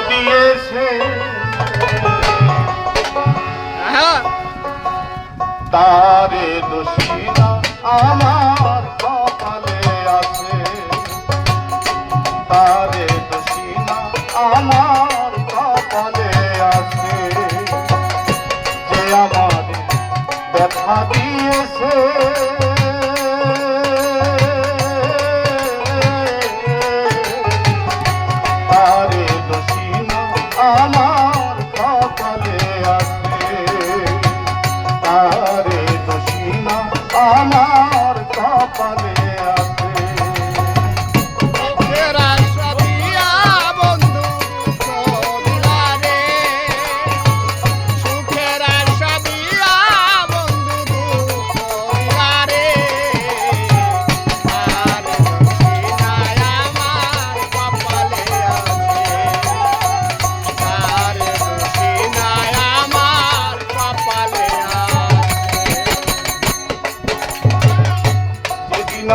দিয়েছে তারে দোষী না আমার কপালে আছে, তারে দোষী না আমার কপালে আছে, যে আমার ব্যথা দিয়েছে তারে দোষী না আমার কপালে আছে, তারে দোষী না আমার কপালে আছে।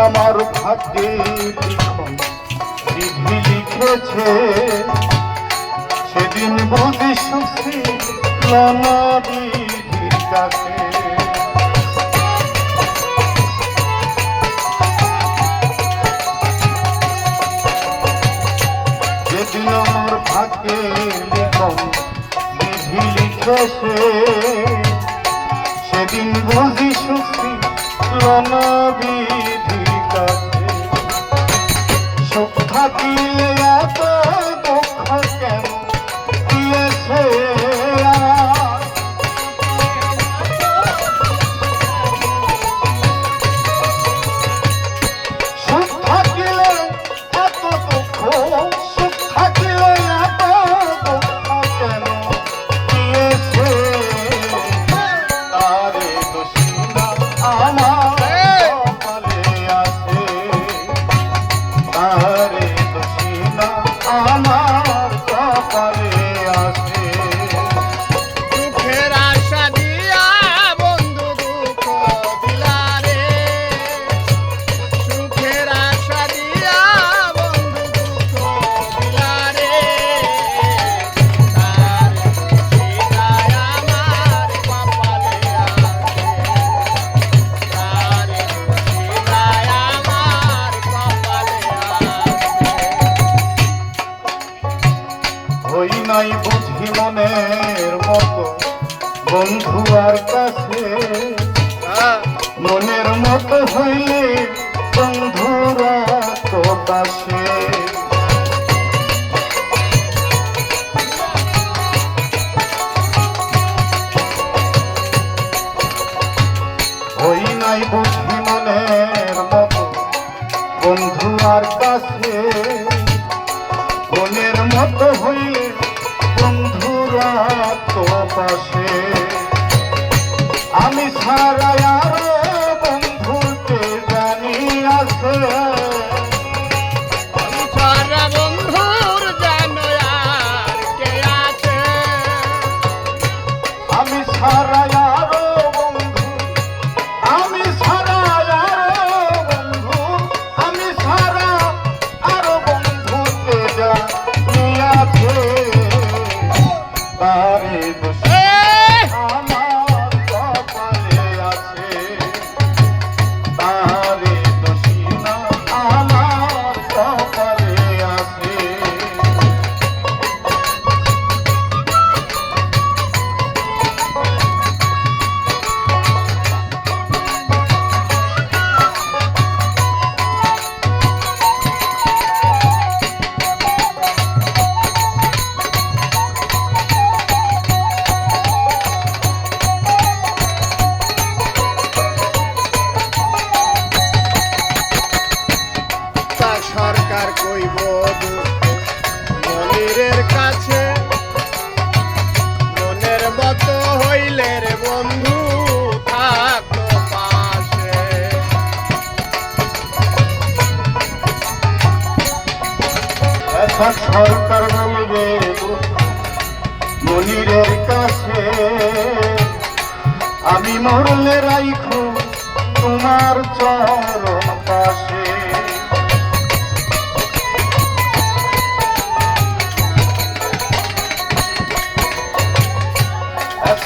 আমার ভাগ্যে লিখন বিধি লিখেছে, সেদিন বুঝি সুখী বিধির কাছে। যেদিন আমার ভাগ্যে লিখন বিধি লিখেছে, সেদিন বুঝি সুখী বিধির কাছে। সুখ থাকিলে এত দুঃখ কেন দিয়েছে আমার, সুখ থাকিলে এত দুঃখ, সুখ থাকিলে এত দুঃখ কেন দিয়েছে তারে দোষী না আমার কপালে আছে, তারে দোষী না আমার কপালে আছে। দুঃখের আশা দিয়া বন্ধু দুঃখ দিলা রে, সুখের আশা দিয়া বন্ধু দুঃখ দিলা রে, তার দোষী নাই আমার কপালে আছে, তার দোষী নাই আমার কপালে আছে। হই নাই বুঝি মনের মতো বন্ধু আর কাছে, মনের মতো হইলে বন্ধুরা তো পাশে। হই নাই বুঝি মনের মতো বন্ধু আর কাছে, মনের মতো হইলে বন্ধুরা তো পাশে। আমি ছাড়া আরো বন্ধুকে জানি আছে, সারা বন্ধুর জানো আর কে আছে, আমি ছাড়া আরো বন্ধু, আমি ছাড়া আরো বন্ধু, আমি ছাড়া আরো বন্ধুকে জানি আছে, তারে দোষী আমার কপালে আছে, তারে দোষী না আমার কপালে আছে। তা সরকার কইব মনিরের কাছে, মনের মতো হইলে রে বন্ধু থাকো পাশে। এখন সরকার বলবে মনিরের কাছে, আমি মরলে রাইখো তোমার চরণ পাশে।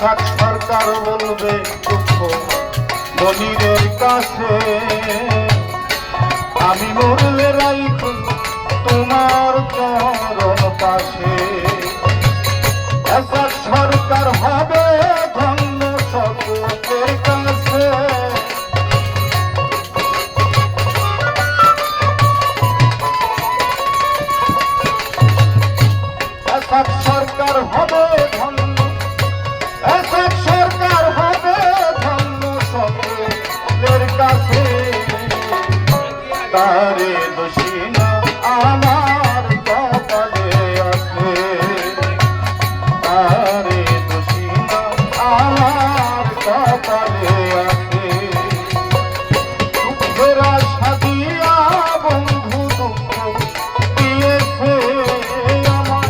এসাদ সরকার বলবে দুঃখ মনিরের কাছে, আমি মরলে রাইখো তোমার চরণ পাশে। এসাদ সরকার হবে ধন্য সকলের কাছে, এসাদ সরকার হবে ধন্য, এসাদ সরকার হবে ধন্য সকলের কাছে। তারে দোষী না আমার কপালে আছে, তারে দোষী না আমার কপালে আছে। দুঃখের আশা দিয়া বন্ধু দুঃখ দিয়েছে আমার,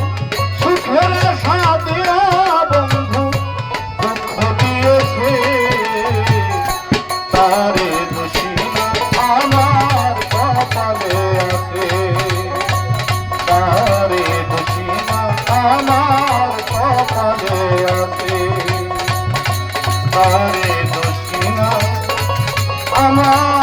সুখের আশা দিয়া বন্ধু দুঃখ দিয়েছে। তারে দোষী না আমার কপালে আছে, তারে দোষী না আমার কপালে আছে, তারে দোষী না আমার